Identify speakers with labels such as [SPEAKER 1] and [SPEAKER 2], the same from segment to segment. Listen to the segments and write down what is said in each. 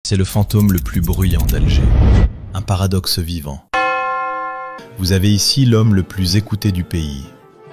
[SPEAKER 1] C'est le fantôme le plus bruyant d'Alger. Un paradoxe vivant. Vous avez ici l'homme le plus écouté du pays,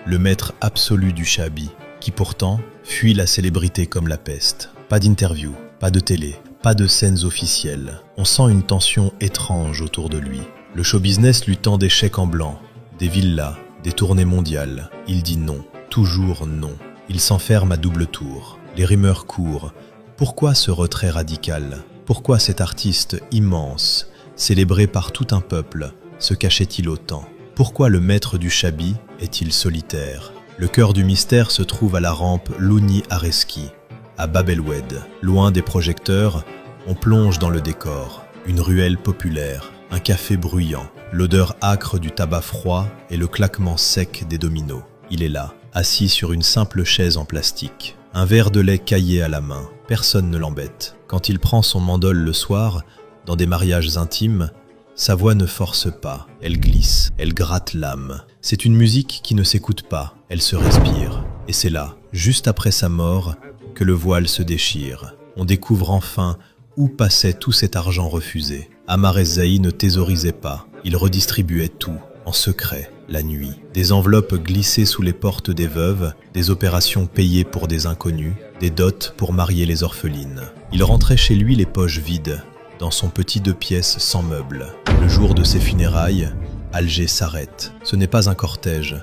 [SPEAKER 1] le maître absolu du Chabi, qui pourtant fuit la célébrité comme la peste. Pas d'interview, pas de télé, pas de scènes officielles. On sent une tension étrange autour de lui. Le show business lui tend des chèques en blanc, des villas, des tournées mondiales. Il dit non, toujours non. Il s'enferme à double tour. Les rumeurs courent. Pourquoi ce retrait radical ? Pourquoi cet artiste immense, célébré par tout un peuple, se cachait-il autant ? Pourquoi le maître du Chabi est-il solitaire ? Le cœur du mystère se trouve à la rampe Louni Areski, à Bab el Oued. Loin des projecteurs, on plonge dans le décor. Une ruelle populaire, un café bruyant, l'odeur âcre du tabac froid et le claquement sec des dominos. Il est là, assis sur une simple chaise en plastique. Un verre de lait caillé à la main. Personne ne l'embête. Quand il prend son mandole le soir, dans des mariages intimes, sa voix ne force pas. Elle glisse, elle gratte l'âme. C'est une musique qui ne s'écoute pas, elle se respire. Et c'est là, juste après sa mort, que le voile se déchire. On découvre enfin où passait tout cet argent refusé. Amar Ez-Zahi ne thésaurisait pas, il redistribuait tout, en secret, la nuit. Des enveloppes glissées sous les portes des veuves, des opérations payées pour des inconnus, des dots pour marier les orphelines. Il rentrait chez lui les poches vides, dans son petit 2 pièces sans meubles. Le jour de ses funérailles, Alger s'arrête. Ce n'est pas un cortège,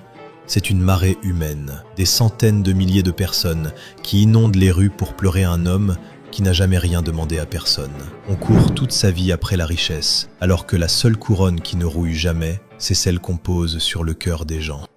[SPEAKER 1] c'est une marée humaine. Des centaines de milliers de personnes qui inondent les rues pour pleurer un homme qui n'a jamais rien demandé à personne. On court toute sa vie après la richesse, alors que la seule couronne qui ne rouille jamais, c'est celle qu'on pose sur le cœur des gens.